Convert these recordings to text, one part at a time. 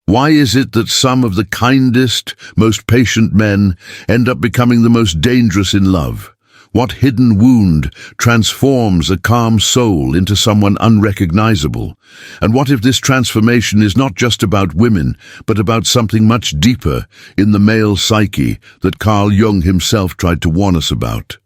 Why is it that some of the kindest, most patient men end up becoming the most dangerous in love? What hidden wound transforms a calm soul into someone unrecognizable? And what if this transformation is not just about women, but about something much deeper in the male psyche that Carl Jung himself tried to warn us about?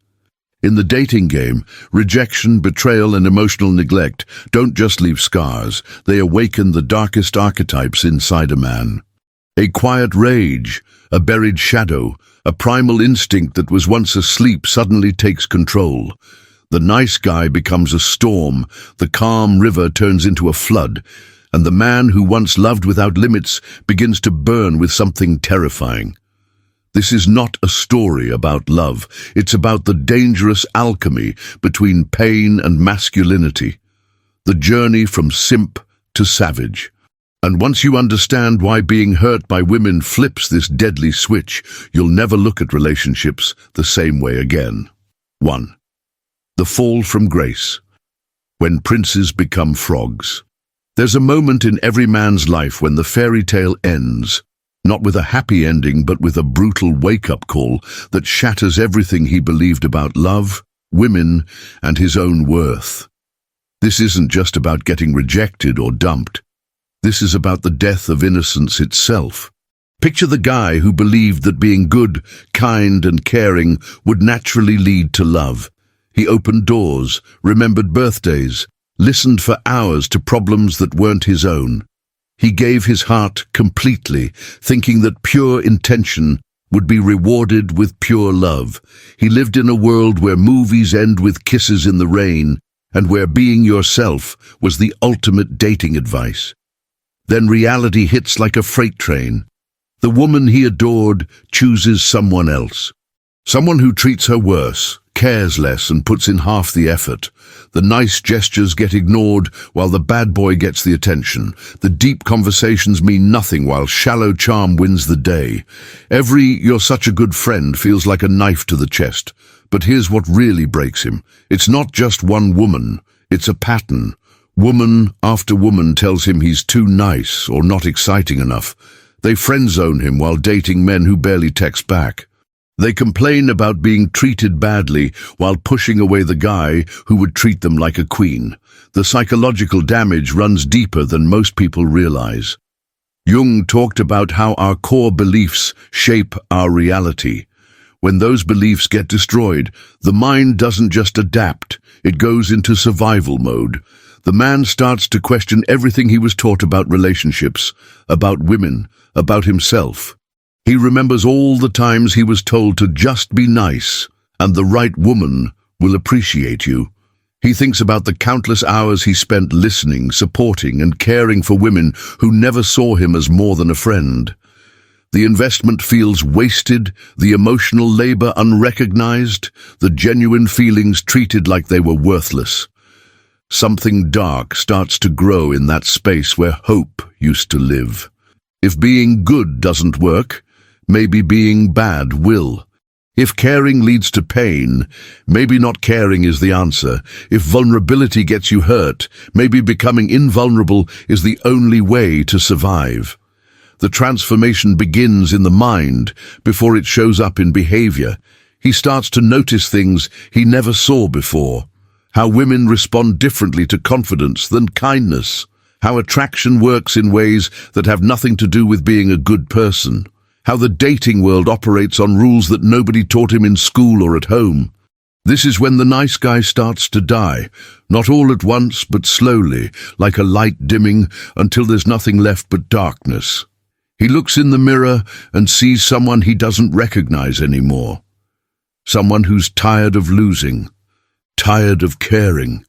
In the dating game, rejection, betrayal, and emotional neglect don't just leave scars, they awaken the darkest archetypes inside a man. A quiet rage, a buried shadow, a primal instinct that was once asleep suddenly takes control. The nice guy becomes a storm, the calm river turns into a flood, and the man who once loved without limits begins to burn with something terrifying. This is not a story about love. It's about the dangerous alchemy between pain and masculinity, the journey from simp to savage. And once you understand why being hurt by women flips this deadly switch, you'll never look at relationships the same way again. 1. The fall from grace. When princes become frogs. There's a moment in every man's life when the fairy tale ends, not with a happy ending, but with a brutal wake-up call that shatters everything he believed about love, women, and his own worth. This isn't just about getting rejected or dumped. This is about the death of innocence itself. Picture the guy who believed that being good, kind, and caring would naturally lead to love. He opened doors, remembered birthdays, listened for hours to problems that weren't his own. He gave his heart completely, thinking that pure intention would be rewarded with pure love. He lived in a world where movies end with kisses in the rain, and where being yourself was the ultimate dating advice. Then reality hits like a freight train. The woman he adored chooses someone else. Someone who treats her worse, cares less, and puts in half the effort. The nice gestures get ignored while the bad boy gets the attention. The deep conversations mean nothing while shallow charm wins the day. Every "you're such a good friend" feels like a knife to the chest. But here's what really breaks him. It's not just one woman, it's a pattern. Woman after woman tells him he's too nice or not exciting enough. They friend-zone him while dating men who barely text back. They complain about being treated badly while pushing away the guy who would treat them like a queen. The psychological damage runs deeper than most people realize. Jung talked about how our core beliefs shape our reality. When those beliefs get destroyed, the mind doesn't just adapt, it goes into survival mode. The man starts to question everything he was taught about relationships, about women, about himself. He remembers all the times he was told to just be nice, and the right woman will appreciate you. He thinks about the countless hours he spent listening, supporting, and caring for women who never saw him as more than a friend. The investment feels wasted, the emotional labor unrecognized, the genuine feelings treated like they were worthless. Something dark starts to grow in that space where hope used to live. If being good doesn't work, maybe being bad will. If caring leads to pain, maybe not caring is the answer. If vulnerability gets you hurt, maybe becoming invulnerable is the only way to survive. The transformation begins in the mind before it shows up in behavior. He starts to notice things he never saw before. How women respond differently to confidence than kindness. How attraction works in ways that have nothing to do with being a good person. How the dating world operates on rules that nobody taught him in school or at home. This is when the nice guy starts to die, not all at once, but slowly, like a light dimming until there's nothing left but darkness. He looks in the mirror and sees someone he doesn't recognize anymore. Someone who's tired of losing, tired of caring,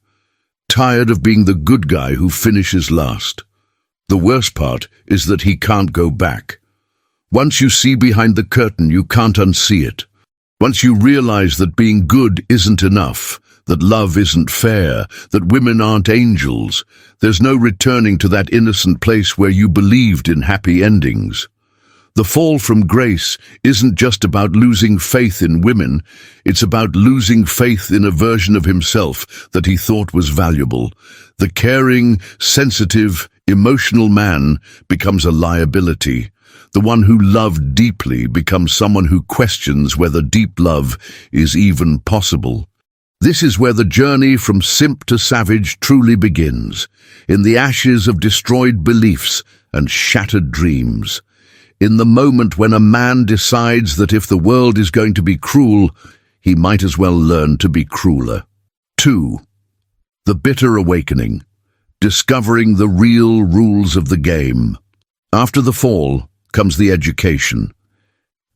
tired of being the good guy who finishes last. The worst part is that he can't go back. Once you see behind the curtain, you can't unsee it. Once you realize that being good isn't enough, that love isn't fair, that women aren't angels, there's no returning to that innocent place where you believed in happy endings. The fall from grace isn't just about losing faith in women, it's about losing faith in a version of himself that he thought was valuable. The caring, sensitive, Emotional man becomes a liability. The one who loved deeply becomes someone who questions whether deep love is even possible. This is where the journey from simp to savage truly begins, in the ashes of destroyed beliefs and shattered dreams. In the moment when a man decides that if the world is going to be cruel, he might as well learn to be crueler. 2. The bitter awakening. Discovering the real rules of the game. After the fall comes the education.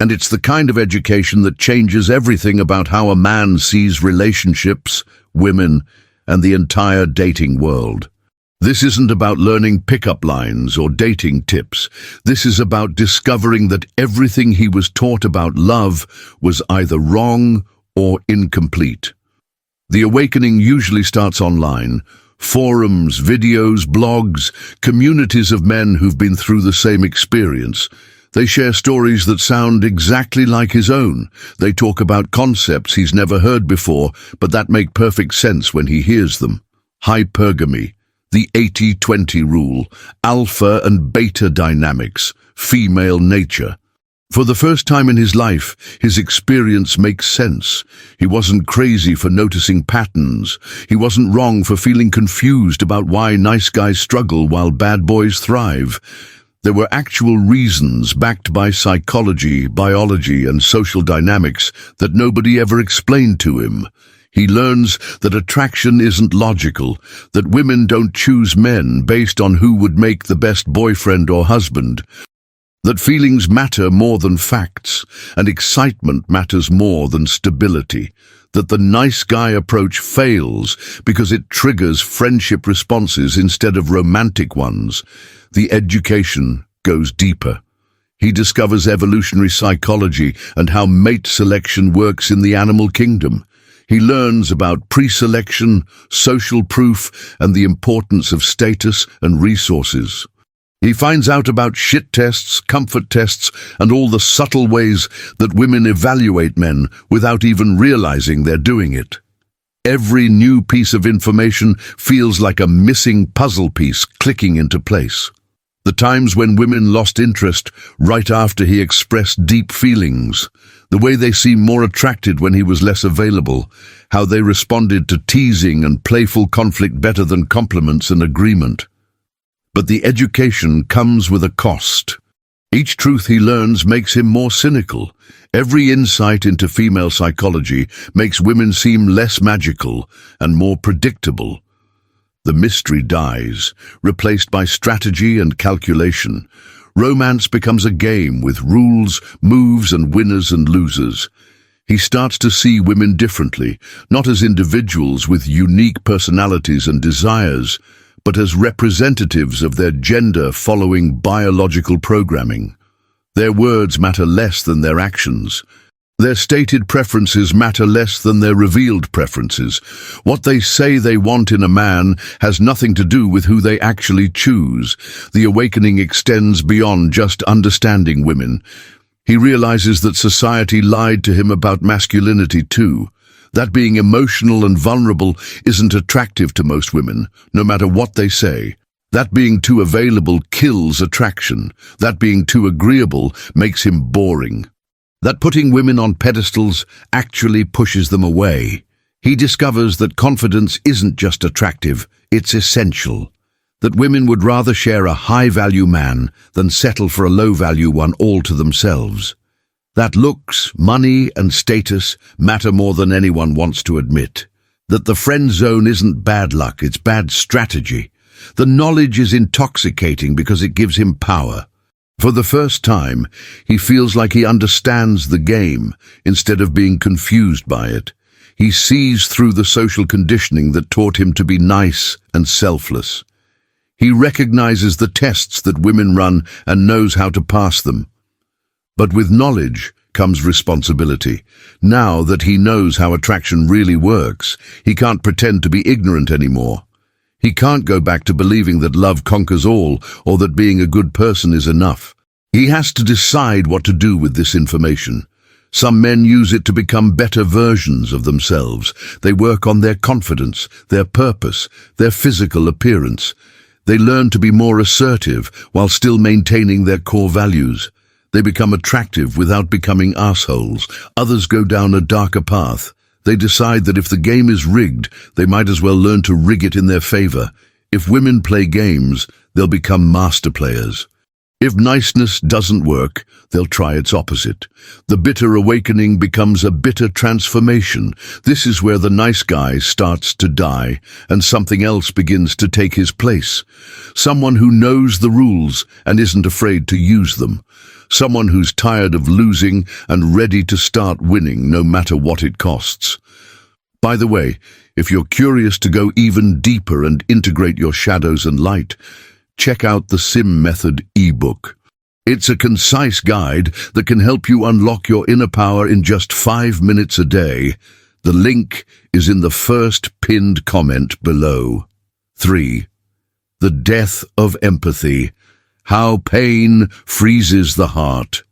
And it's the kind of education that changes everything about how a man sees relationships, women, and the entire dating world. This isn't about learning pickup lines or dating tips. This is about discovering that everything he was taught about love was either wrong or incomplete. The awakening usually starts online. Forums, videos, blogs, communities of men who've been through the same experience. They share stories that sound exactly like his own. They talk about concepts he's never heard before, but that make perfect sense when he hears them. Hypergamy, the 80-20 rule, alpha and beta dynamics, female nature. For the first time in his life, his experience makes sense. He wasn't crazy for noticing patterns. He wasn't wrong for feeling confused about why nice guys struggle while bad boys thrive. There were actual reasons backed by psychology, biology, and social dynamics that nobody ever explained to him. He learns that attraction isn't logical, that women don't choose men based on who would make the best boyfriend or husband, that feelings matter more than facts, and excitement matters more than stability, that the nice guy approach fails because it triggers friendship responses instead of romantic ones. The education goes deeper. He discovers evolutionary psychology and how mate selection works in the animal kingdom. He learns about pre-selection, social proof, and the importance of status and resources. He finds out about shit tests, comfort tests, and all the subtle ways that women evaluate men without even realizing they're doing it. Every new piece of information feels like a missing puzzle piece clicking into place. The times when women lost interest right after he expressed deep feelings, the way they seemed more attracted when he was less available, how they responded to teasing and playful conflict better than compliments and agreement. But the education comes with a cost. Each truth he learns makes him more cynical. Every insight into female psychology makes women seem less magical and more predictable. The mystery dies, replaced by strategy and calculation. Romance becomes a game with rules, moves, and winners and losers. He starts to see women differently, not as individuals with unique personalities and desires, but as representatives of their gender following biological programming. Their words matter less than their actions. Their stated preferences matter less than their revealed preferences. What they say they want in a man has nothing to do with who they actually choose. The awakening extends beyond just understanding women. He realizes that society lied to him about masculinity too. That being emotional and vulnerable isn't attractive to most women, no matter what they say. That being too available kills attraction. That being too agreeable makes him boring. That putting women on pedestals actually pushes them away. He discovers that confidence isn't just attractive, it's essential. That women would rather share a high-value man than settle for a low-value one all to themselves. That looks, money, and status matter more than anyone wants to admit. That the friend zone isn't bad luck, it's bad strategy. The knowledge is intoxicating because it gives him power. For the first time, he feels like he understands the game instead of being confused by it. He sees through the social conditioning that taught him to be nice and selfless. He recognizes the tests that women run and knows how to pass them. But with knowledge comes responsibility. Now that he knows how attraction really works, he can't pretend to be ignorant anymore. He can't go back to believing that love conquers all or that being a good person is enough. He has to decide what to do with this information. Some men use it to become better versions of themselves. They work on their confidence, their purpose, their physical appearance. They learn to be more assertive while still maintaining their core values. They become attractive without becoming assholes. Others go down a darker path. They decide that if the game is rigged, they might as well learn to rig it in their favor. If women play games, they'll become master players. If niceness doesn't work, they'll try its opposite. The bitter awakening becomes a bitter transformation. This is where the nice guy starts to die and something else begins to take his place. Someone who knows the rules and isn't afraid to use them. Someone who's tired of losing and ready to start winning no matter what it costs. By the way, if you're curious to go even deeper and integrate your shadows and light, check out the Sim Method ebook. It's a concise guide that can help you unlock your inner power in just 5 minutes a day. The link is in the first pinned comment below. 3. The death of empathy. How pain freezes the heart.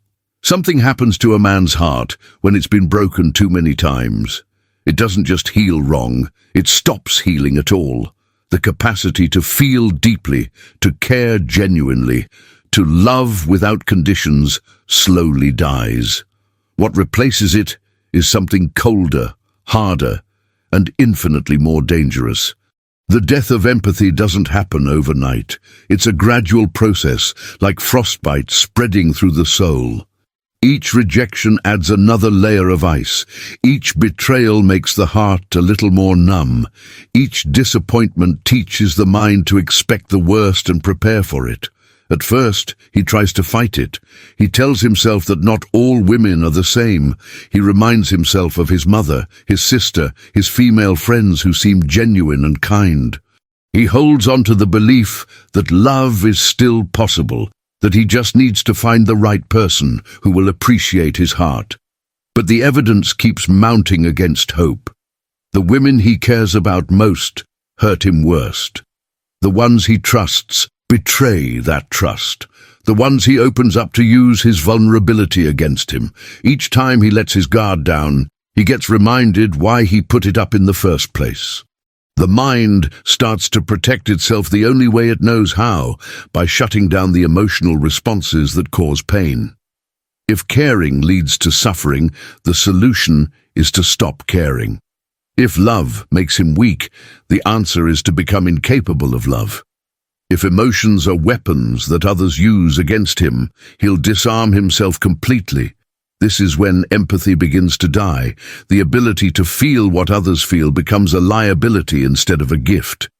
Something happens to a man's heart when it's been broken too many times. It doesn't just heal wrong, it stops healing at all. The capacity to feel deeply, to care genuinely, to love without conditions slowly dies. What replaces it is something colder, harder, and infinitely more dangerous. The death of empathy doesn't happen overnight. It's a gradual process, like frostbite spreading through the soul. Each rejection adds another layer of ice. Each betrayal makes the heart a little more numb. Each disappointment teaches the mind to expect the worst and prepare for it. At first, he tries to fight it. He tells himself that not all women are the same. He reminds himself of his mother, his sister, his female friends who seem genuine and kind. He holds on to the belief that love is still possible, that he just needs to find the right person who will appreciate his heart. But the evidence keeps mounting against hope. The women he cares about most hurt him worst. The ones he trusts betray that trust. The ones he opens up to use his vulnerability against him. Each time he lets his guard down, he gets reminded why he put it up in the first place. The mind starts to protect itself the only way it knows how, by shutting down the emotional responses that cause pain. If caring leads to suffering, the solution is to stop caring. If love makes him weak, the answer is to become incapable of love. If emotions are weapons that others use against him, he'll disarm himself completely. This is when empathy begins to die. The ability to feel what others feel becomes a liability instead of a gift.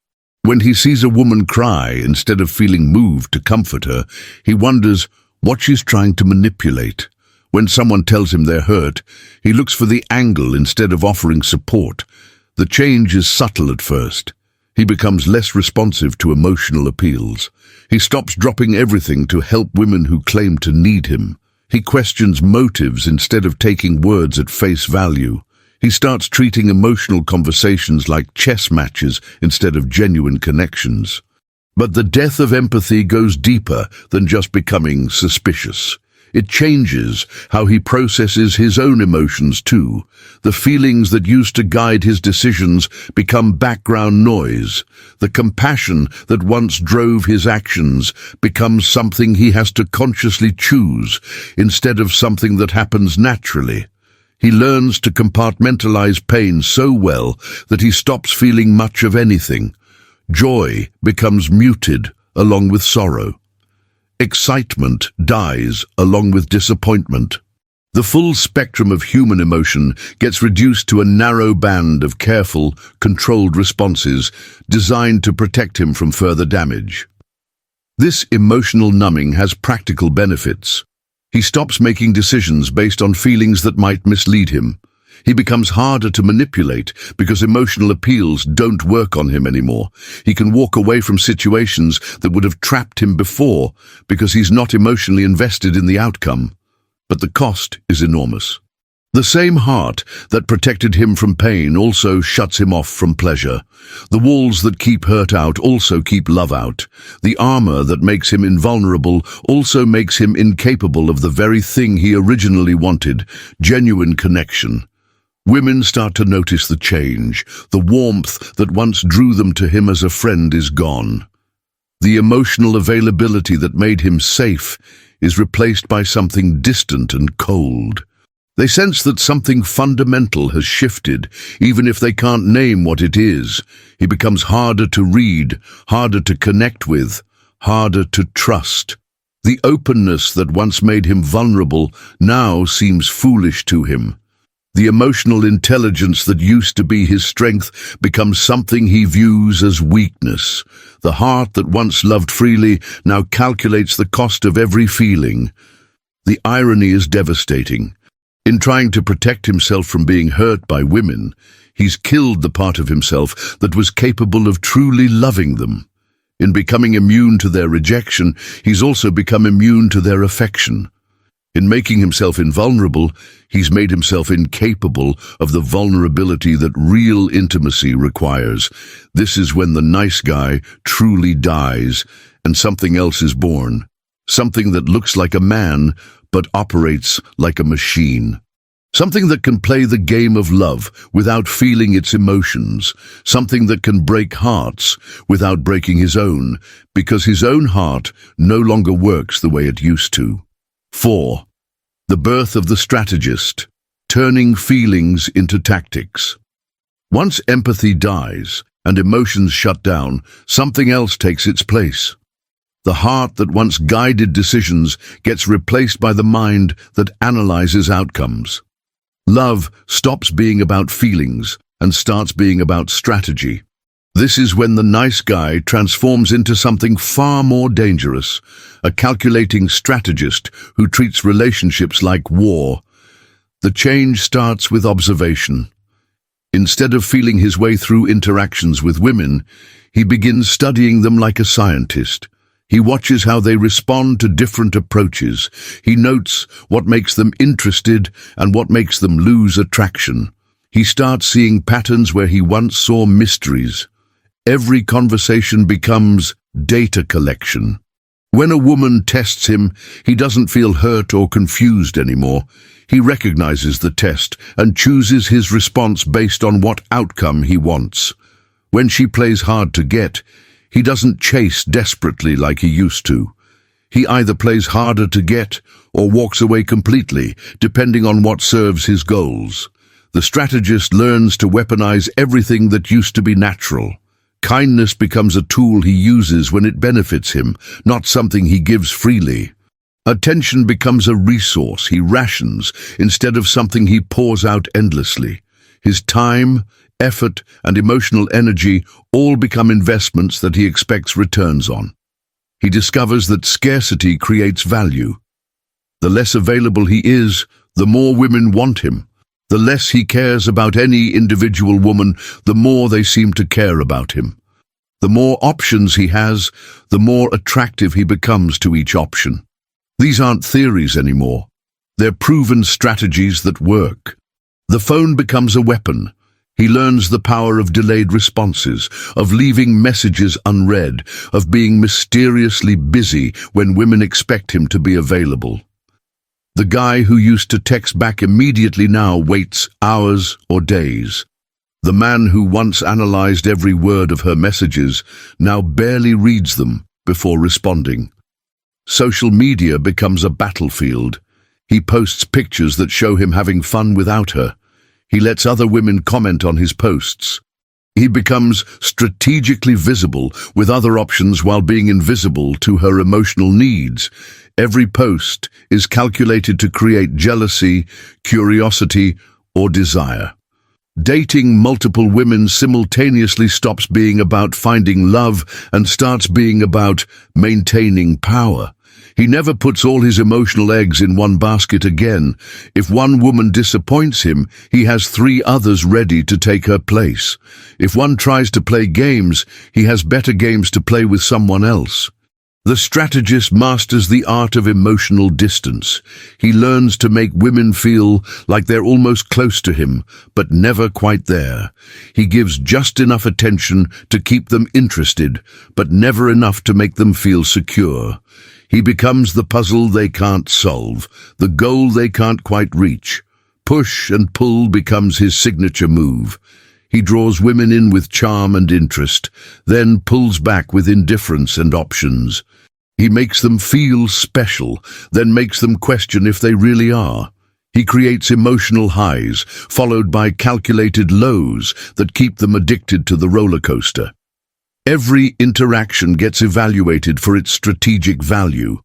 When he sees a woman cry, instead of feeling moved to comfort her, he wonders what she's trying to manipulate. When someone tells him they're hurt, he looks for the angle instead of offering support. The change is subtle at first. He becomes less responsive to emotional appeals. He stops dropping everything to help women who claim to need him. He questions motives instead of taking words at face value. He starts treating emotional conversations like chess matches instead of genuine connections. But the death of empathy goes deeper than just becoming suspicious. It changes how he processes his own emotions too. The feelings that used to guide his decisions become background noise. The compassion that once drove his actions becomes something he has to consciously choose instead of something that happens naturally. He learns to compartmentalize pain so well that he stops feeling much of anything. Joy becomes muted along with sorrow. Excitement dies along with disappointment. The full spectrum of human emotion gets reduced to a narrow band of careful, controlled responses designed to protect him from further damage. This emotional numbing has practical benefits. He stops making decisions based on feelings that might mislead him. He becomes harder to manipulate because emotional appeals don't work on him anymore. He can walk away from situations that would have trapped him before because he's not emotionally invested in the outcome. But the cost is enormous. The same heart that protected him from pain also shuts him off from pleasure. The walls that keep hurt out also keep love out. The armor that makes him invulnerable also makes him incapable of the very thing he originally wanted, genuine connection. Women start to notice the change. The warmth that once drew them to him as a friend is gone. The emotional availability that made him safe is replaced by something distant and cold. They sense that something fundamental has shifted, even if they can't name what it is. He becomes harder to read, harder to connect with, harder to trust. The openness that once made him vulnerable now seems foolish to him. The emotional intelligence that used to be his strength becomes something he views as weakness. The heart that once loved freely now calculates the cost of every feeling. The irony is devastating. In trying to protect himself from being hurt by women, he's killed the part of himself that was capable of truly loving them. In becoming immune to their rejection, he's also become immune to their affection. In making himself invulnerable, he's made himself incapable of the vulnerability that real intimacy requires. This is when the nice guy truly dies and something else is born. Something that looks like a man but operates like a machine. Something that can play the game of love without feeling its emotions. Something that can break hearts without breaking his own, because his own heart no longer works the way it used to. 4. The birth of the strategist, turning feelings into tactics. Once empathy dies and emotions shut down, something else takes its place. The heart that once guided decisions gets replaced by the mind that analyzes outcomes. Love stops being about feelings and starts being about strategy. This is when the nice guy transforms into something far more dangerous, a calculating strategist who treats relationships like war. The change starts with observation. Instead of feeling his way through interactions with women, he begins studying them like a scientist. He watches how they respond to different approaches. He notes what makes them interested and what makes them lose attraction. He starts seeing patterns where he once saw mysteries. Every conversation becomes data collection. When a woman tests him, he doesn't feel hurt or confused anymore. He recognizes the test and chooses his response based on what outcome he wants. When she plays hard to get, he doesn't chase desperately like he used to. He either plays harder to get or walks away completely, depending on what serves his goals. The strategist learns to weaponize everything that used to be natural. Kindness becomes a tool he uses when it benefits him, not something he gives freely. Attention becomes a resource he rations instead of something he pours out endlessly. His time, effort, and emotional energy all become investments that he expects returns on. He discovers that scarcity creates value. The less available he is, the more women want him. The less he cares about any individual woman, the more they seem to care about him. The more options he has, the more attractive he becomes to each option. These aren't theories anymore. They're proven strategies that work. The phone becomes a weapon. He learns the power of delayed responses, of leaving messages unread, of being mysteriously busy when women expect him to be available. The guy who used to text back immediately now waits hours or days. The man who once analyzed every word of her messages now barely reads them before responding. Social media becomes a battlefield. He posts pictures that show him having fun without her. He lets other women comment on his posts. He becomes strategically visible with other options while being invisible to her emotional needs. Every post is calculated to create jealousy, curiosity, or desire. Dating multiple women simultaneously stops being about finding love and starts being about maintaining power. He never puts all his emotional eggs in one basket again. If one woman disappoints him, he has 3 others ready to take her place. If one tries to play games, he has better games to play with someone else. The strategist masters the art of emotional distance. He learns to make women feel like they're almost close to him, but never quite there. He gives just enough attention to keep them interested, but never enough to make them feel secure. He becomes the puzzle they can't solve, the goal they can't quite reach. Push and pull becomes his signature move. He draws women in with charm and interest, then pulls back with indifference and options. He makes them feel special, then makes them question if they really are. He creates emotional highs, followed by calculated lows that keep them addicted to the roller coaster. Every interaction gets evaluated for its strategic value.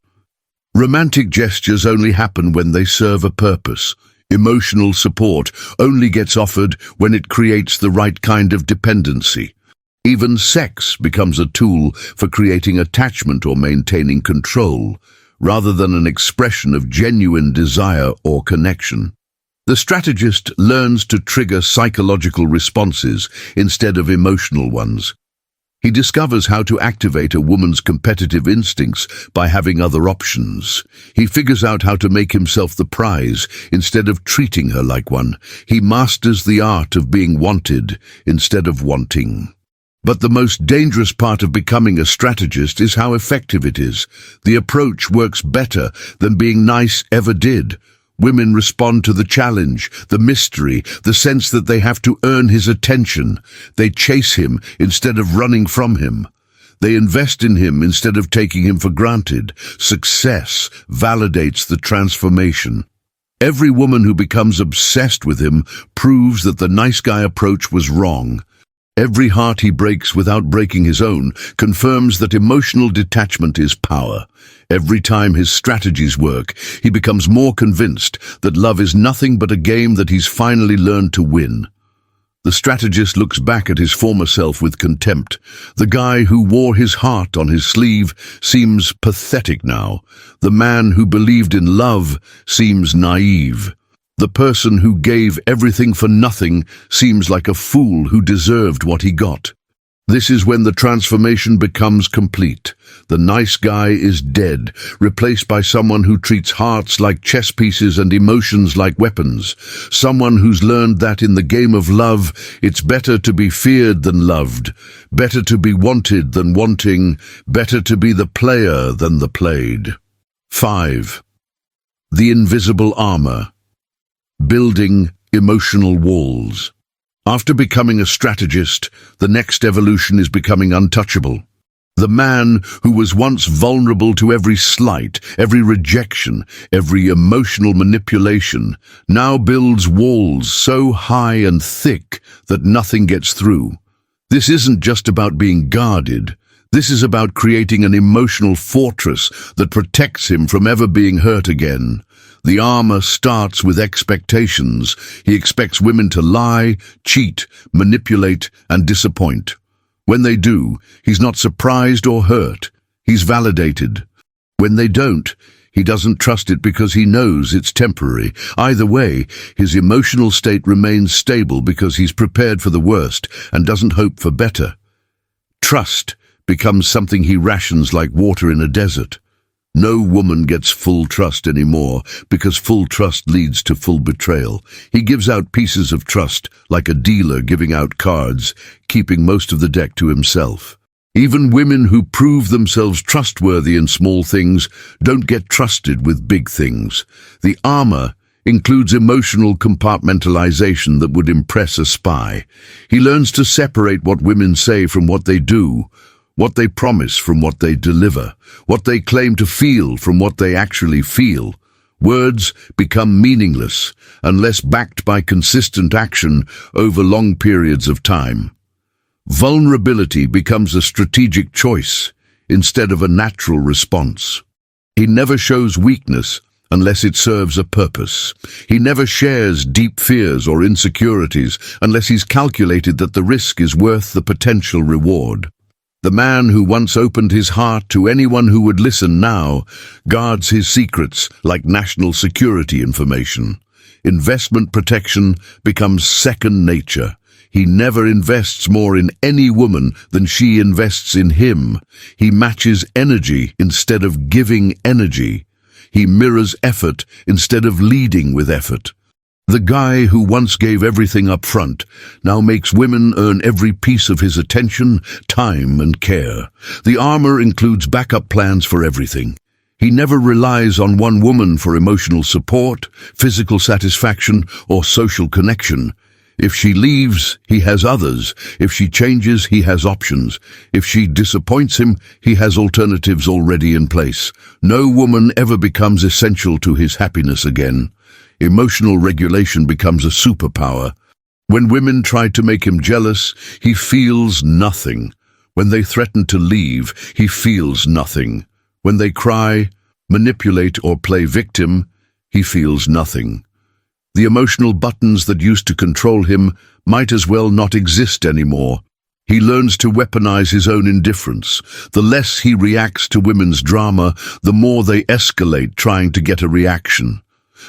Romantic gestures only happen when they serve a purpose. Emotional support only gets offered when it creates the right kind of dependency. Even sex becomes a tool for creating attachment or maintaining control, rather than an expression of genuine desire or connection. The strategist learns to trigger psychological responses instead of emotional ones. He discovers how to activate a woman's competitive instincts by having other options. He figures out how to make himself the prize instead of treating her like one. He masters the art of being wanted instead of wanting. But the most dangerous part of becoming a strategist is how effective it is. The approach works better than being nice ever did. Women respond to the challenge, the mystery, the sense that they have to earn his attention. They chase him instead of running from him. They invest in him instead of taking him for granted. Success validates the transformation. Every woman who becomes obsessed with him proves that the nice guy approach was wrong. Every heart he breaks without breaking his own confirms that emotional detachment is power. Every time his strategies work, he becomes more convinced that love is nothing but a game that he's finally learned to win. The strategist looks back at his former self with contempt. The guy who wore his heart on his sleeve seems pathetic now. The man who believed in love seems naive. The person who gave everything for nothing seems like a fool who deserved what he got. This is when the transformation becomes complete. The nice guy is dead, replaced by someone who treats hearts like chess pieces and emotions like weapons. Someone who's learned that in the game of love, it's better to be feared than loved, better to be wanted than wanting, better to be the player than the played. 5. The invisible armor. Building emotional walls. After becoming a strategist, the next evolution is becoming untouchable. The man who was once vulnerable to every slight, every rejection, every emotional manipulation, now builds walls so high and thick that nothing gets through. This isn't just about being guarded. This is about creating an emotional fortress that protects him from ever being hurt again. The armor starts with expectations. He expects women to lie, cheat, manipulate, and disappoint. When they do, he's not surprised or hurt. He's validated. When they don't, he doesn't trust it because he knows it's temporary. Either way, his emotional state remains stable because he's prepared for the worst and doesn't hope for better. Trust becomes something he rations like water in a desert. No woman gets full trust anymore because full trust leads to full betrayal. He gives out pieces of trust like a dealer giving out cards, keeping most of the deck to himself. Even women who prove themselves trustworthy in small things don't get trusted with big things. The armor includes emotional compartmentalization that would impress a spy. He learns to separate what women say from what they do, what they promise from what they deliver, what they claim to feel from what they actually feel. Words become meaningless unless backed by consistent action over long periods of time. Vulnerability becomes a strategic choice instead of a natural response. He never shows weakness unless it serves a purpose. He never shares deep fears or insecurities unless he's calculated that the risk is worth the potential reward. The man who once opened his heart to anyone who would listen now guards his secrets like national security information. Investment protection becomes second nature. He never invests more in any woman than she invests in him. He matches energy instead of giving energy. He mirrors effort instead of leading with effort. The guy who once gave everything up front now makes women earn every piece of his attention, time, and care. The armor includes backup plans for everything. He never relies on one woman for emotional support, physical satisfaction, or social connection. If she leaves, he has others. If she changes, he has options. If she disappoints him, he has alternatives already in place. No woman ever becomes essential to his happiness again. Emotional regulation becomes a superpower. When women try to make him jealous, he feels nothing. When they threaten to leave, he feels nothing. When they cry, manipulate, or play victim, he feels nothing. The emotional buttons that used to control him might as well not exist anymore. He learns to weaponize his own indifference. The less he reacts to women's drama, the more they escalate trying to get a reaction.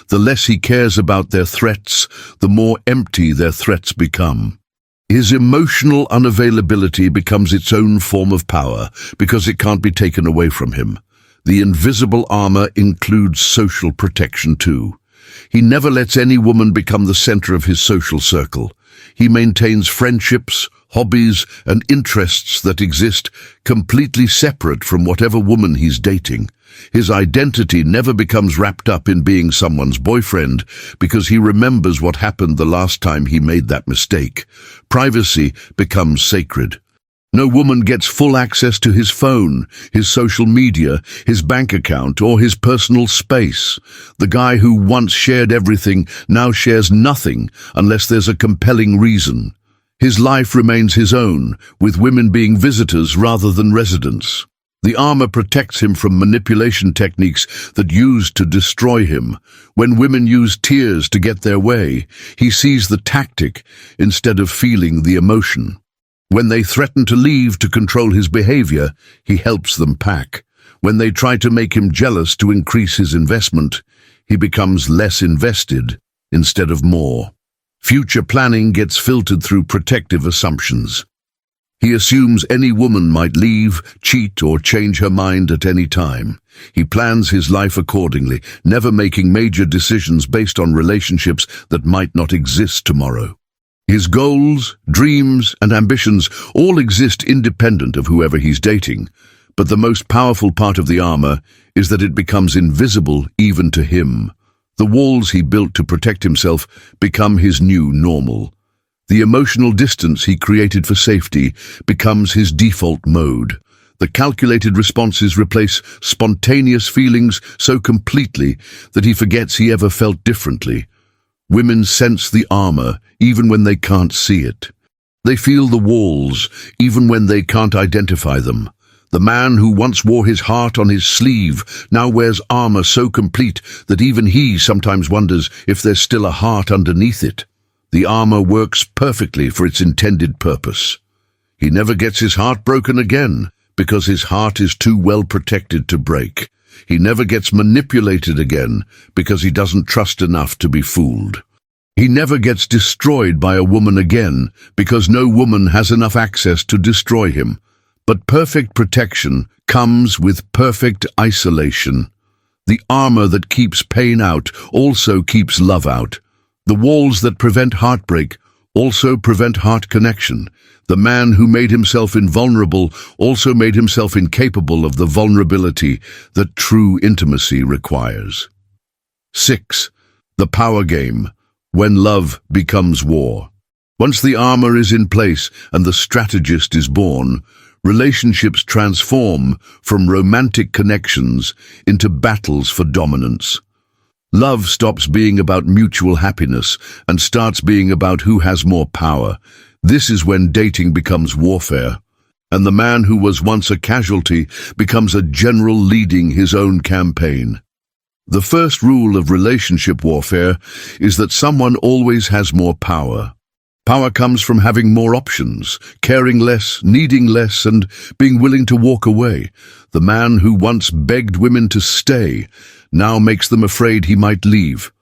The less he cares about their threats, the more empty their threats become. His emotional unavailability becomes its own form of power because it can't be taken away from him. The invisible armor includes social protection too. He never lets any woman become the center of his social circle. He maintains friendships, hobbies, and interests that exist completely separate from whatever woman he's dating. His identity never becomes wrapped up in being someone's boyfriend because he remembers what happened the last time he made that mistake. Privacy becomes sacred. No woman gets full access to his phone, his social media, his bank account, or his personal space. The guy who once shared everything now shares nothing unless there's a compelling reason. His life remains his own, with women being visitors rather than residents. The armor protects him from manipulation techniques that used to destroy him. When women use tears to get their way, he sees the tactic instead of feeling the emotion. When they threaten to leave to control his behavior, he helps them pack. When they try to make him jealous to increase his investment, he becomes less invested instead of more. Future planning gets filtered through protective assumptions. He assumes any woman might leave, cheat, or change her mind at any time. He plans his life accordingly, never making major decisions based on relationships that might not exist tomorrow. His goals, dreams, and ambitions all exist independent of whoever he's dating, but the most powerful part of the armor is that it becomes invisible even to him. The walls he built to protect himself become his new normal. The emotional distance he created for safety becomes his default mode. The calculated responses replace spontaneous feelings so completely that he forgets he ever felt differently. Women sense the armor even when they can't see it. They feel the walls even when they can't identify them. The man who once wore his heart on his sleeve now wears armor so complete that even he sometimes wonders if there's still a heart underneath it. The armor works perfectly for its intended purpose. He never gets his heart broken again because his heart is too well protected to break. He never gets manipulated again because he doesn't trust enough to be fooled. He never gets destroyed by a woman again because no woman has enough access to destroy him. But perfect protection comes with perfect isolation. The armor that keeps pain out also keeps love out. The walls that prevent heartbreak also prevent heart connection. The man who made himself invulnerable also made himself incapable of the vulnerability that true intimacy requires. 6. The power game, when love becomes war. Once the armor is in place and the strategist is born, relationships transform from romantic connections into battles for dominance. Love stops being about mutual happiness and starts being about who has more power. This is when dating becomes warfare, and the man who was once a casualty becomes a general leading his own campaign. The first rule of relationship warfare is that someone always has more power. Power comes from having more options, caring less, needing less, and being willing to walk away. The man who once begged women to stay now makes them afraid he might leave.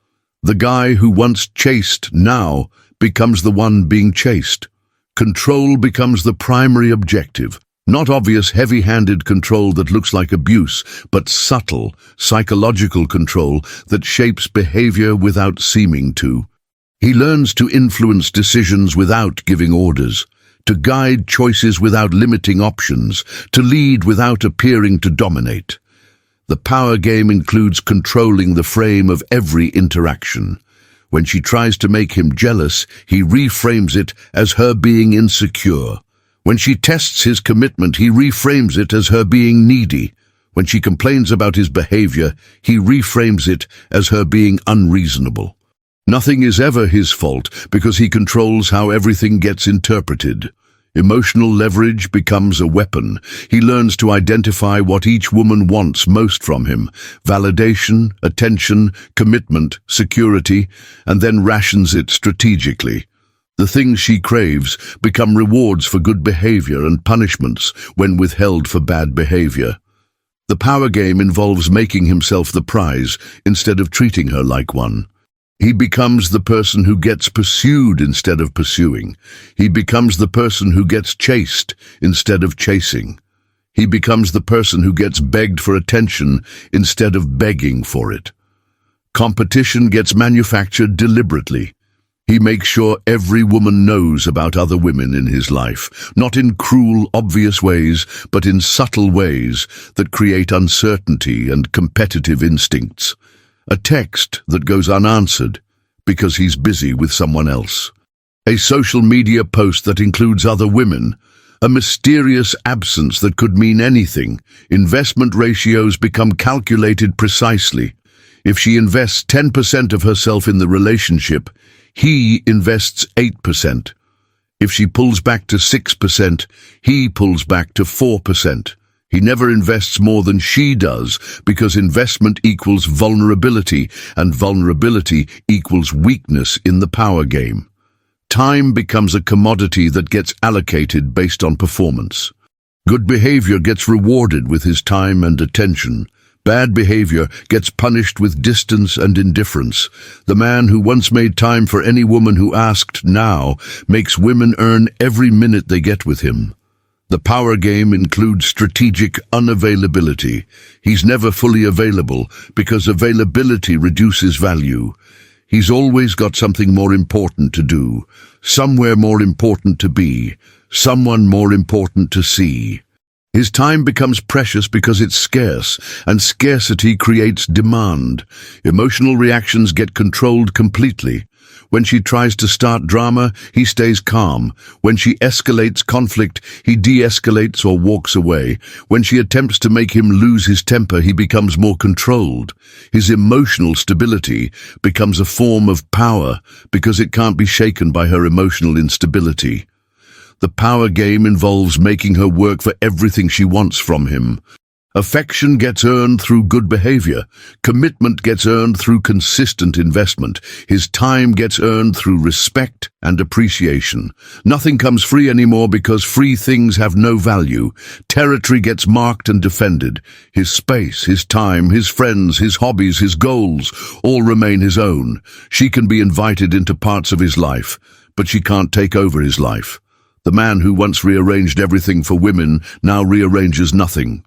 The guy who once chased now becomes the one being chased. Control becomes the primary objective. Not obvious, heavy-handed control that looks like abuse, but subtle, psychological control that shapes behavior without seeming to. He learns to influence decisions without giving orders, to guide choices without limiting options, to lead without appearing to dominate. The power game includes controlling the frame of every interaction. When she tries to make him jealous, he reframes it as her being insecure. When she tests his commitment, he reframes it as her being needy. When she complains about his behavior, he reframes it as her being unreasonable. Nothing is ever his fault because he controls how everything gets interpreted. Emotional leverage becomes a weapon. He learns to identify what each woman wants most from him: validation, attention, commitment, security, and then rations it strategically. The things she craves become rewards for good behavior and punishments when withheld for bad behavior. The power game involves making himself the prize instead of treating her like one. He becomes the person who gets pursued instead of pursuing. He becomes the person who gets chased instead of chasing. He becomes the person who gets begged for attention instead of begging for it. Competition gets manufactured deliberately. He makes sure every woman knows about other women in his life, not in cruel, obvious ways, but in subtle ways that create uncertainty and competitive instincts. A text that goes unanswered because he's busy with someone else. A social media post that includes other women. A mysterious absence that could mean anything. Investment ratios become calculated precisely. If she invests 10% of herself in the relationship, he invests 8%. If she pulls back to 6%, he pulls back to 4%. He never invests more than she does because investment equals vulnerability, and vulnerability equals weakness in the power game. Time becomes a commodity that gets allocated based on performance. Good behavior gets rewarded with his time and attention. Bad behavior gets punished with distance and indifference. The man who once made time for any woman who asked now makes women earn every minute they get with him. The power game includes strategic unavailability. He's never fully available because availability reduces value. He's always got something more important to do, somewhere more important to be, someone more important to see. His time becomes precious because it's scarce, and scarcity creates demand. Emotional reactions get controlled completely. When she tries to start drama, he stays calm. When she escalates conflict, he de-escalates or walks away. When she attempts to make him lose his temper, he becomes more controlled. His emotional stability becomes a form of power because it can't be shaken by her emotional instability. The power game involves making her work for everything she wants from him. Affection gets earned through good behavior. Commitment gets earned through consistent investment. His time gets earned through respect and appreciation. Nothing comes free anymore because free things have no value. Territory gets marked and defended. His space, his time, his friends, his hobbies, his goals, all remain his own. She can be invited into parts of his life, but she can't take over his life. The man who once rearranged everything for women now rearranges nothing.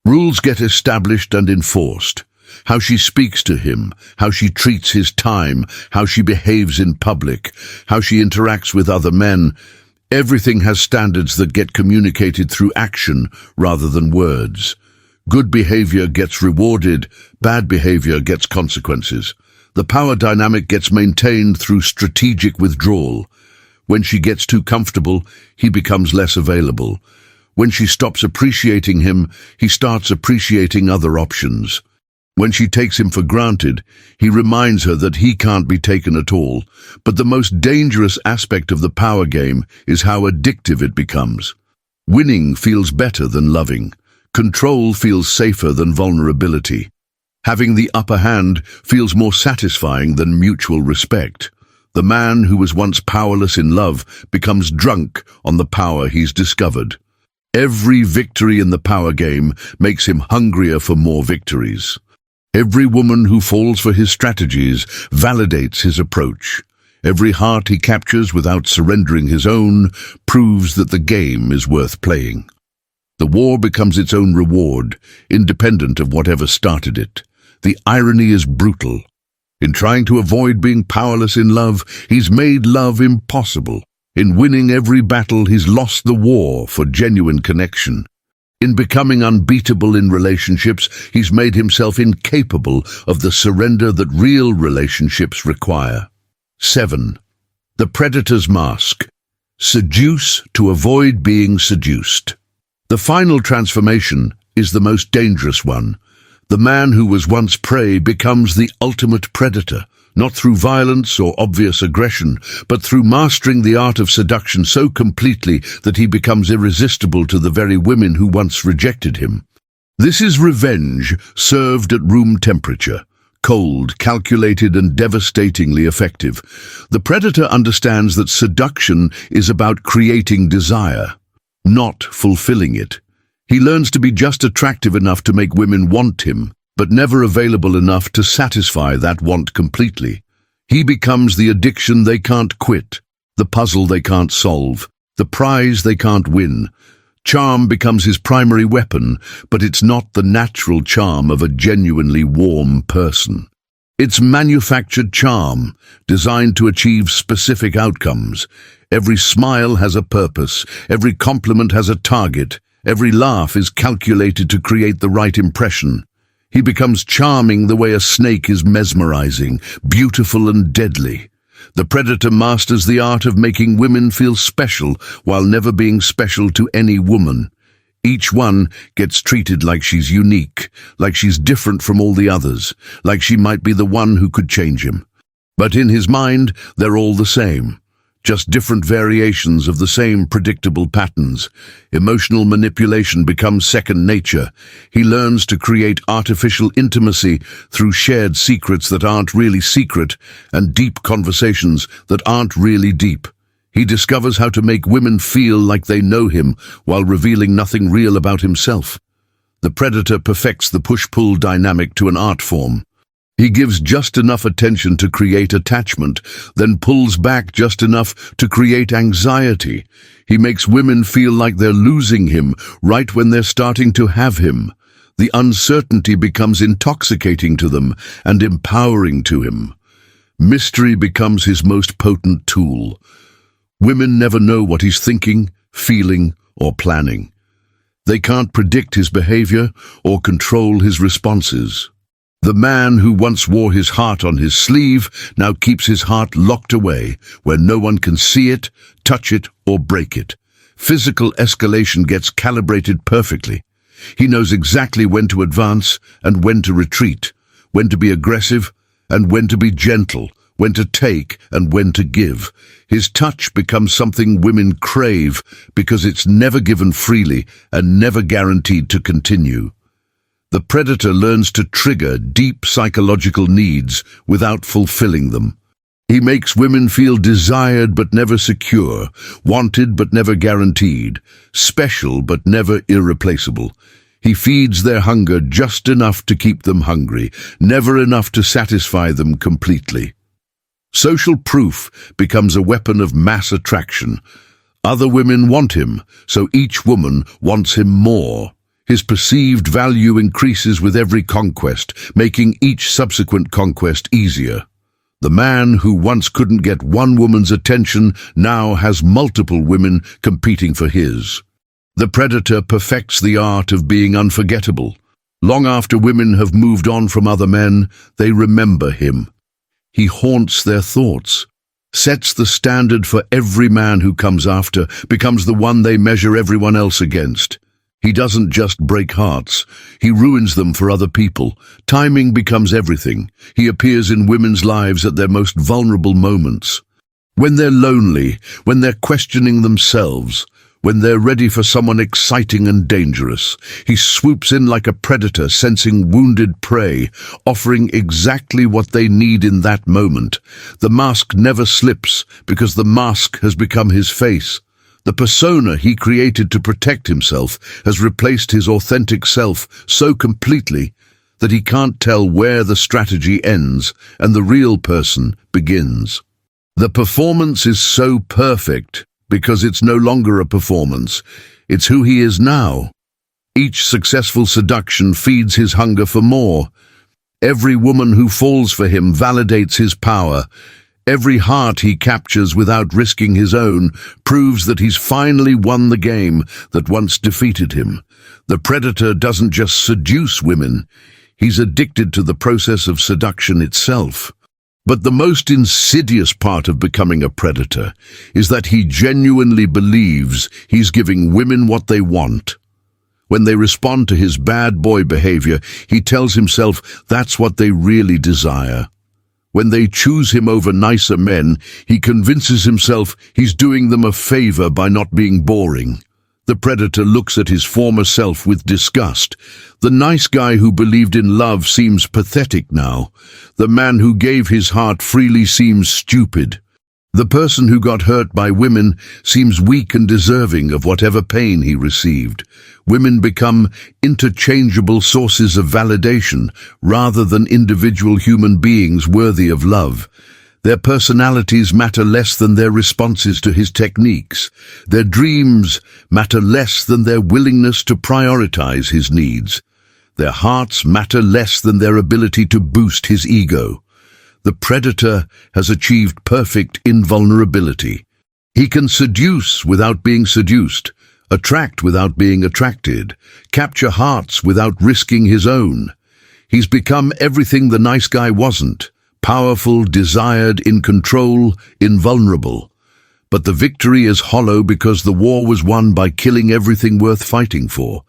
Rules get established and enforced. How she speaks to him, how she treats his time, how she behaves in public, how she interacts with other men. Everything has standards that get communicated through action rather than words. Good behavior gets rewarded, bad behavior gets consequences. The power dynamic gets maintained through strategic withdrawal. When she gets too comfortable, he becomes less available. When she stops appreciating him, he starts appreciating other options. When she takes him for granted, he reminds her that he can't be taken at all. But the most dangerous aspect of the power game is how addictive it becomes. Winning feels better than loving. Control feels safer than vulnerability. Having the upper hand feels more satisfying than mutual respect. The man who was once powerless in love becomes drunk on the power he's discovered. Every victory in the power game makes him hungrier for more victories. Every woman who falls for his strategies validates his approach. Every heart he captures without surrendering his own proves that the game is worth playing. The war becomes its own reward, independent of whatever started it. The irony is brutal. In trying to avoid being powerless in love, he's made love impossible. In winning every battle, he's lost the war for genuine connection. In becoming unbeatable in relationships, he's made himself incapable of the surrender that real relationships require. 7. The predator's mask. Seduce to avoid being seduced. The final transformation is the most dangerous one. The man who was once prey becomes the ultimate predator, not through violence or obvious aggression, but through mastering the art of seduction so completely that he becomes irresistible to the very women who once rejected him. This is revenge served at room temperature. Cold, calculated, and devastatingly effective. The predator understands that seduction is about creating desire, not fulfilling it. He learns to be just attractive enough to make women want him, but never available enough to satisfy that want completely. He becomes the addiction they can't quit, the puzzle they can't solve, the prize they can't win. Charm becomes his primary weapon, but it's not the natural charm of a genuinely warm person. It's manufactured charm, designed to achieve specific outcomes. Every smile has a purpose, every compliment has a target, every laugh is calculated to create the right impression. He becomes charming the way a snake is mesmerizing, beautiful and deadly. The predator masters the art of making women feel special while never being special to any woman. Each one gets treated like she's unique, like she's different from all the others, like she might be the one who could change him. But in his mind, they're all the same. Just different variations of the same predictable patterns. Emotional manipulation becomes second nature. He learns to create artificial intimacy through shared secrets that aren't really secret and deep conversations that aren't really deep. He discovers how to make women feel like they know him while revealing nothing real about himself. The predator perfects the push-pull dynamic to an art form. He gives just enough attention to create attachment, then pulls back just enough to create anxiety. He makes women feel like they're losing him right when they're starting to have him. The uncertainty becomes intoxicating to them and empowering to him. Mystery becomes his most potent tool. Women never know what he's thinking, feeling, or planning. They can't predict his behavior or control his responses. The man who once wore his heart on his sleeve now keeps his heart locked away where no one can see it, touch it, or break it. Physical escalation gets calibrated perfectly. He knows exactly when to advance and when to retreat, when to be aggressive and when to be gentle, when to take and when to give. His touch becomes something women crave because it's never given freely and never guaranteed to continue. The predator learns to trigger deep psychological needs without fulfilling them. He makes women feel desired but never secure, wanted but never guaranteed, special but never irreplaceable. He feeds their hunger just enough to keep them hungry, never enough to satisfy them completely. Social proof becomes a weapon of mass attraction. Other women want him, so each woman wants him more. His perceived value increases with every conquest, making each subsequent conquest easier. The man who once couldn't get one woman's attention now has multiple women competing for his. The predator perfects the art of being unforgettable. Long after women have moved on from other men, they remember him. He haunts their thoughts, sets the standard for every man who comes after, becomes the one they measure everyone else against. He doesn't just break hearts, he ruins them for other people. Timing becomes everything. He appears in women's lives at their most vulnerable moments. When they're lonely, when they're questioning themselves, when they're ready for someone exciting and dangerous, he swoops in like a predator, sensing wounded prey, offering exactly what they need in that moment. The mask never slips because the mask has become his face. The persona he created to protect himself has replaced his authentic self so completely that he can't tell where the strategy ends and the real person begins. The performance is so perfect because it's no longer a performance, it's who he is now. Each successful seduction feeds his hunger for more. Every woman who falls for him validates his power. Every heart he captures without risking his own proves that he's finally won the game that once defeated him. The predator doesn't just seduce women, he's addicted to the process of seduction itself. But the most insidious part of becoming a predator is that he genuinely believes he's giving women what they want. When they respond to his bad boy behavior, he tells himself that's what they really desire. When they choose him over nicer men, he convinces himself he's doing them a favor by not being boring. The predator looks at his former self with disgust. The nice guy who believed in love seems pathetic now. The man who gave his heart freely seems stupid. The person who got hurt by women seems weak and deserving of whatever pain he received. Women become interchangeable sources of validation rather than individual human beings worthy of love. Their personalities matter less than their responses to his techniques. Their dreams matter less than their willingness to prioritize his needs. Their hearts matter less than their ability to boost his ego. The predator has achieved perfect invulnerability. He can seduce without being seduced, attract without being attracted, capture hearts without risking his own. He's become everything the nice guy wasn't. Powerful, desired, in control, invulnerable. But the victory is hollow because the war was won by killing everything worth fighting for.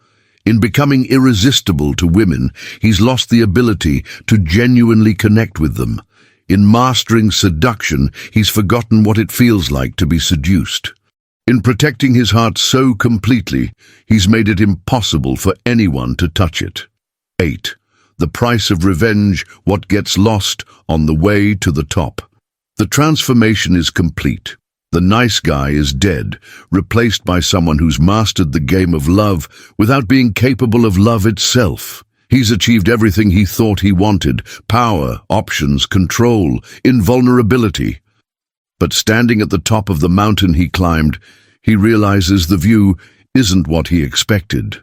In becoming irresistible to women, he's lost the ability to genuinely connect with them. In mastering seduction, he's forgotten what it feels like to be seduced. In protecting his heart so completely, he's made it impossible for anyone to touch it. 8. The price of revenge, what gets lost on the way to the top. The transformation is complete. The nice guy is dead, replaced by someone who's mastered the game of love without being capable of love itself. He's achieved everything he thought he wanted: power, options, control, invulnerability. But standing at the top of the mountain he climbed, he realizes the view isn't what he expected.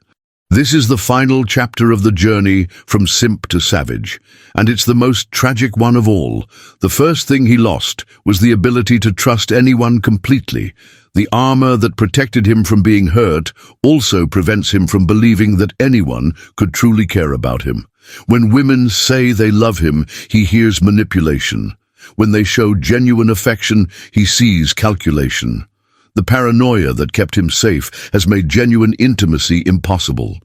This is the final chapter of the journey from simp to savage, and it's the most tragic one of all. The first thing he lost was the ability to trust anyone completely. The armor that protected him from being hurt also prevents him from believing that anyone could truly care about him. When women say they love him, he hears manipulation. When they show genuine affection, he sees calculation. The paranoia that kept him safe has made genuine intimacy impossible.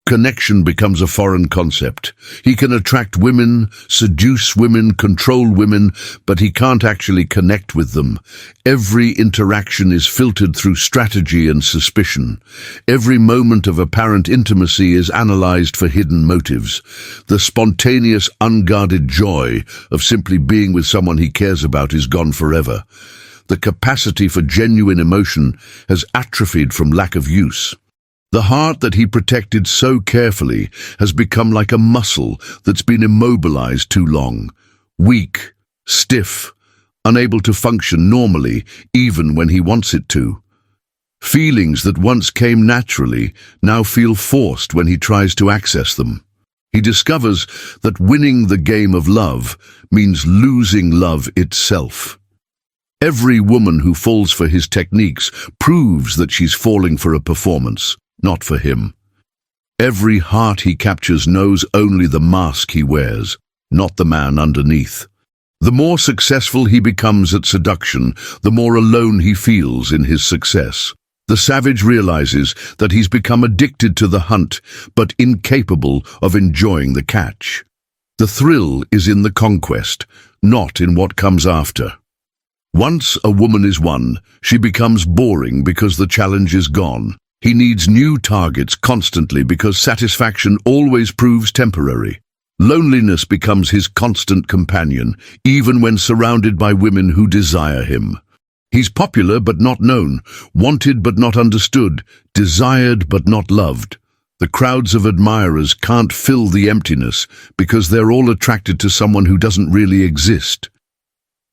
Connection becomes a foreign concept. He can attract women, seduce women, control women, but he can't actually connect with them. Every interaction is filtered through strategy and suspicion. Every moment of apparent intimacy is analyzed for hidden motives. The spontaneous, unguarded joy of simply being with someone he cares about is gone forever. The capacity for genuine emotion has atrophied from lack of use. The heart that he protected so carefully has become like a muscle that's been immobilized too long. Weak, stiff, unable to function normally even when he wants it to. Feelings that once came naturally now feel forced when he tries to access them. He discovers that winning the game of love means losing love itself. Every woman who falls for his techniques proves that she's falling for a performance, not for him. Every heart he captures knows only the mask he wears, not the man underneath. The more successful he becomes at seduction, the more alone he feels in his success. The savage realizes that he's become addicted to the hunt, but incapable of enjoying the catch. The thrill is in the conquest, not in what comes after. Once a woman is won, she becomes boring because the challenge is gone. He needs new targets constantly because satisfaction always proves temporary. Loneliness becomes his constant companion, even when surrounded by women who desire him. He's popular but not known, wanted but not understood, desired but not loved. The crowds of admirers can't fill the emptiness because they're all attracted to someone who doesn't really exist.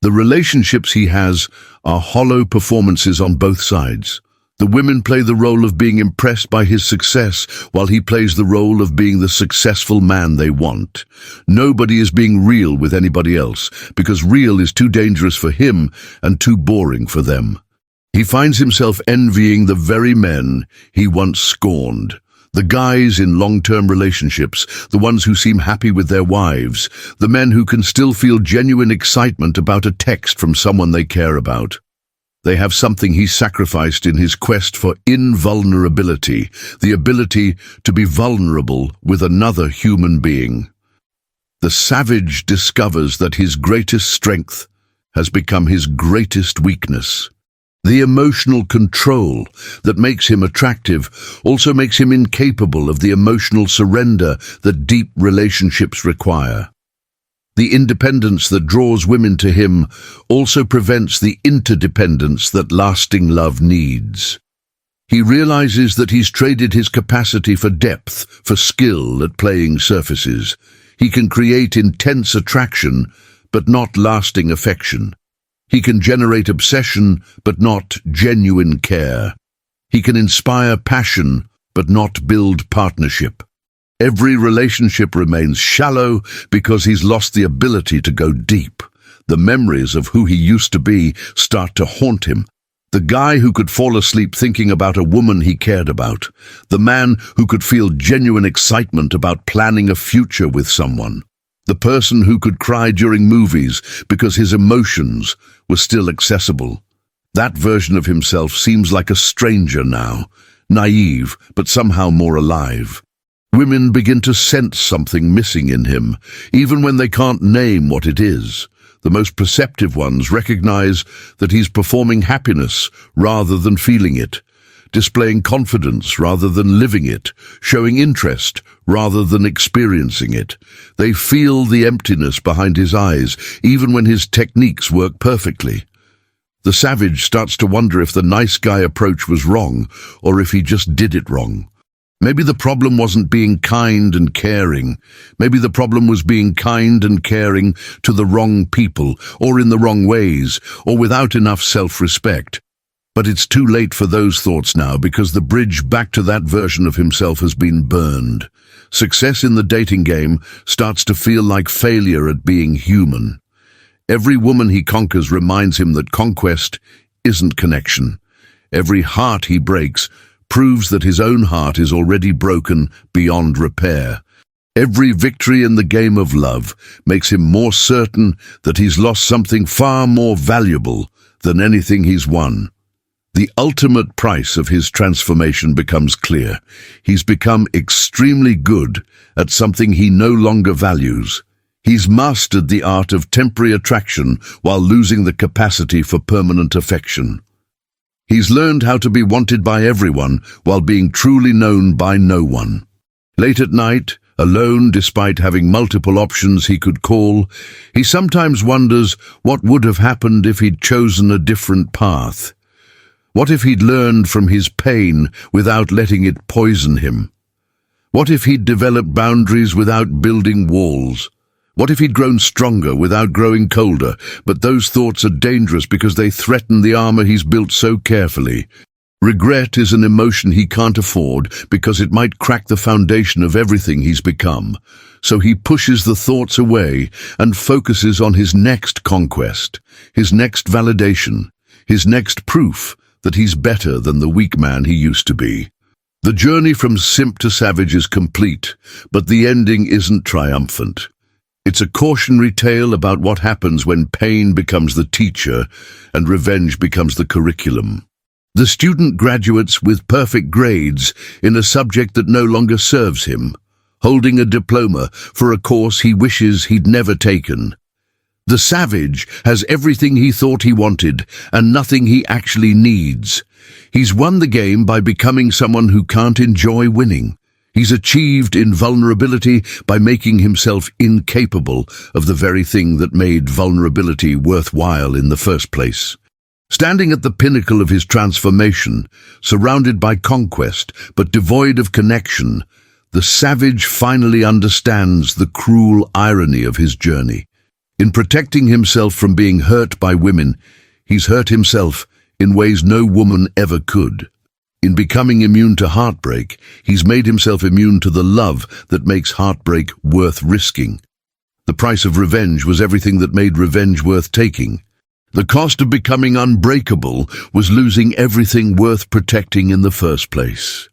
The relationships he has are hollow performances on both sides. The women play the role of being impressed by his success, while he plays the role of being the successful man they want. Nobody is being real with anybody else, because real is too dangerous for him and too boring for them. He finds himself envying the very men he once scorned. The guys in long-term relationships, the ones who seem happy with their wives, the men who can still feel genuine excitement about a text from someone they care about. They have something he sacrificed in his quest for invulnerability, the ability to be vulnerable with another human being. The savage discovers that his greatest strength has become his greatest weakness. The emotional control that makes him attractive also makes him incapable of the emotional surrender that deep relationships require. The independence that draws women to him also prevents the interdependence that lasting love needs. He realizes that he's traded his capacity for depth, for skill at playing surfaces. He can create intense attraction, but not lasting affection. He can generate obsession, but not genuine care. He can inspire passion, but not build partnership. Every relationship remains shallow because he's lost the ability to go deep. The memories of who he used to be start to haunt him. The guy who could fall asleep thinking about a woman he cared about. The man who could feel genuine excitement about planning a future with someone. The person who could cry during movies because his emotions were still accessible. That version of himself seems like a stranger now, naive, but somehow more alive. Women begin to sense something missing in him, even when they can't name what it is. The most perceptive ones recognize that he's performing happiness rather than feeling it, displaying confidence rather than living it, showing interest rather than experiencing it. They feel the emptiness behind his eyes, even when his techniques work perfectly. The savage starts to wonder if the nice guy approach was wrong, or if he just did it wrong. Maybe the problem wasn't being kind and caring. Maybe the problem was being kind and caring to the wrong people, or in the wrong ways, or without enough self-respect. But it's too late for those thoughts now, because the bridge back to that version of himself has been burned. Success in the dating game starts to feel like failure at being human. Every woman he conquers reminds him that conquest isn't connection. Every heart he breaks proves that his own heart is already broken beyond repair. Every victory in the game of love makes him more certain that he's lost something far more valuable than anything he's won. The ultimate price of his transformation becomes clear. He's become extremely good at something he no longer values. He's mastered the art of temporary attraction while losing the capacity for permanent affection. He's learned how to be wanted by everyone while being truly known by no one. Late at night, alone despite having multiple options he could call, he sometimes wonders what would have happened if he'd chosen a different path. What if he'd learned from his pain without letting it poison him? What if he'd developed boundaries without building walls? What if he'd grown stronger without growing colder? But those thoughts are dangerous because they threaten the armor he's built so carefully. Regret is an emotion he can't afford because it might crack the foundation of everything he's become. So he pushes the thoughts away and focuses on his next conquest, his next validation, his next proof that he's better than the weak man he used to be. The journey from simp to savage is complete, but the ending isn't triumphant. It's a cautionary tale about what happens when pain becomes the teacher and revenge becomes the curriculum. The student graduates with perfect grades in a subject that no longer serves him, holding a diploma for a course he wishes he'd never taken. The savage has everything he thought he wanted and nothing he actually needs. He's won the game by becoming someone who can't enjoy winning. He's achieved invulnerability by making himself incapable of the very thing that made vulnerability worthwhile in the first place. Standing at the pinnacle of his transformation, surrounded by conquest but devoid of connection, the savage finally understands the cruel irony of his journey. In protecting himself from being hurt by women, he's hurt himself in ways no woman ever could. In becoming immune to heartbreak, he's made himself immune to the love that makes heartbreak worth risking. The price of revenge was everything that made revenge worth taking. The cost of becoming unbreakable was losing everything worth protecting in the first place.